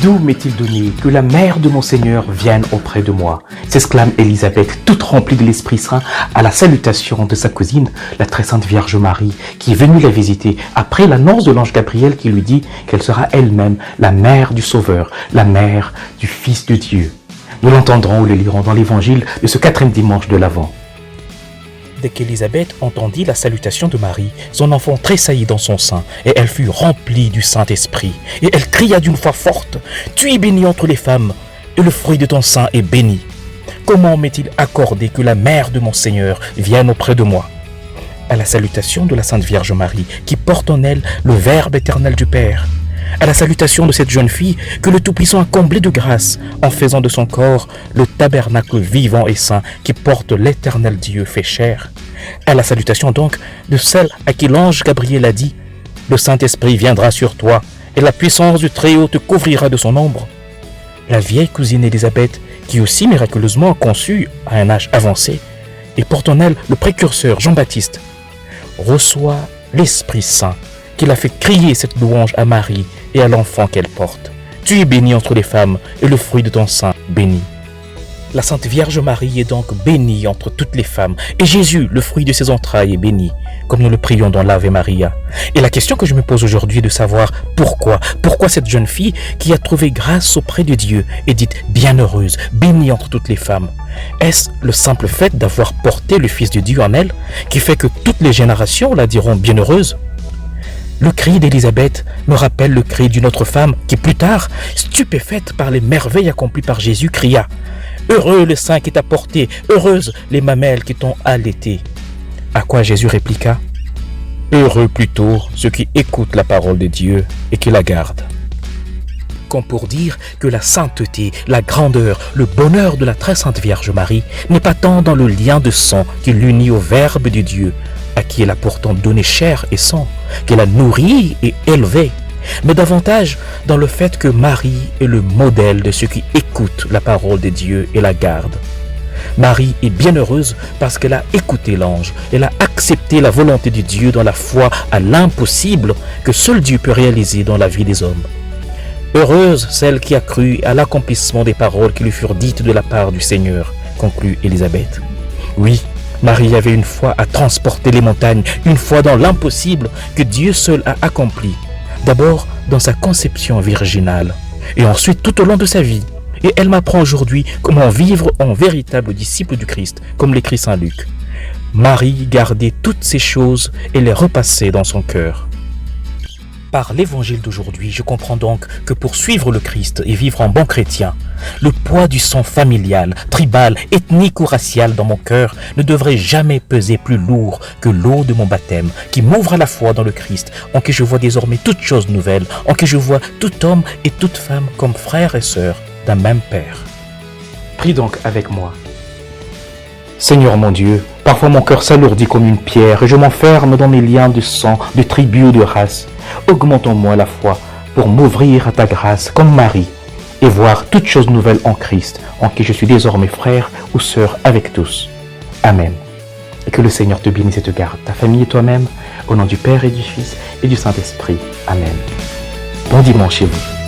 D'où m'est-il donné que la mère de mon Seigneur vienne auprès de moi? S'exclame Élisabeth, toute remplie de l'Esprit Saint, à la salutation de sa cousine, la très sainte Vierge Marie, qui est venue la visiter après l'annonce de l'ange Gabriel qui lui dit qu'elle sera elle-même la mère du Sauveur, la mère du Fils de Dieu. Nous l'entendrons ou le lirons dans l'évangile de ce 4e dimanche de l'Avent. Dès qu'Élisabeth entendit la salutation de Marie, son enfant tressaillit dans son sein, et elle fut remplie du Saint-Esprit. Et elle cria d'une voix forte, « Tu es bénie entre les femmes, et le fruit de ton sein est béni. Comment m'est-il accordé que la mère de mon Seigneur vienne auprès de moi ?» À la salutation de la Sainte Vierge Marie, qui porte en elle le Verbe éternel du Père, à la salutation de cette jeune fille que le Tout-Puissant a comblée de grâce en faisant de son corps le tabernacle vivant et saint qui porte l'éternel Dieu fait chair. À la salutation donc de celle à qui l'ange Gabriel a dit « Le Saint-Esprit viendra sur toi et la puissance du Très-Haut te couvrira de son ombre ». La vieille cousine Élisabeth, qui aussi miraculeusement a conçu à un âge avancé, et porte en elle le précurseur Jean-Baptiste, reçoit l'Esprit Saint qu'il a fait crier cette louange à Marie et à l'enfant qu'elle porte. Tu es bénie entre les femmes, et le fruit de ton sein béni. La Sainte Vierge Marie est donc bénie entre toutes les femmes, et Jésus, le fruit de ses entrailles, est béni, comme nous le prions dans l'Ave Maria. Et la question que je me pose aujourd'hui est de savoir pourquoi cette jeune fille qui a trouvé grâce auprès de Dieu est dite bienheureuse, bénie entre toutes les femmes. Est-ce le simple fait d'avoir porté le Fils de Dieu en elle qui fait que toutes les générations la diront bienheureuse? Le cri d'Élisabeth me rappelle le cri d'une autre femme qui, plus tard, stupéfaite par les merveilles accomplies par Jésus, cria « Heureux le sein qui t'a porté, heureuses les mamelles qui t'ont allaité ». À quoi Jésus répliqua « Heureux plutôt ceux qui écoutent la parole de Dieu et qui la gardent ». Comme pour dire que la sainteté, la grandeur, le bonheur de la très sainte Vierge Marie n'est pas tant dans le lien de sang qui l'unit au Verbe de Dieu, à qui elle a pourtant donné chair et sang, qu'elle a nourri et élevé, mais davantage dans le fait que Marie est le modèle de ceux qui écoutent la parole de Dieu et la gardent. Marie est bienheureuse parce qu'elle a écouté l'ange, elle a accepté la volonté de Dieu dans la foi à l'impossible que seul Dieu peut réaliser dans la vie des hommes. Heureuse celle qui a cru à l'accomplissement des paroles qui lui furent dites de la part du Seigneur, conclut Élisabeth. Oui, Marie avait une foi à transporter les montagnes, une foi dans l'impossible que Dieu seul a accompli. D'abord dans sa conception virginale, et ensuite tout au long de sa vie. Et elle m'apprend aujourd'hui comment vivre en véritable disciple du Christ, comme l'écrit Saint Luc. Marie gardait toutes ces choses et les repassait dans son cœur. Par l'évangile d'aujourd'hui, je comprends donc que pour suivre le Christ et vivre en bon chrétien, le poids du sang familial, tribal, ethnique ou racial dans mon cœur ne devrait jamais peser plus lourd que l'eau de mon baptême qui m'ouvre à la foi dans le Christ, en qui je vois désormais toutes choses nouvelles, en qui je vois tout homme et toute femme comme frères et sœurs d'un même Père. Prie donc avec moi. Seigneur mon Dieu, parfois mon cœur s'alourdit comme une pierre et je m'enferme dans mes liens de sang, de tribu ou de race. Augmente en moi la foi pour m'ouvrir à ta grâce comme Marie et voir toutes choses nouvelles en Christ, en qui je suis désormais frère ou sœur avec tous. Amen. Et que le Seigneur te bénisse et te garde, ta famille et toi-même, au nom du Père et du Fils et du Saint-Esprit. Amen. Bon dimanche chez vous.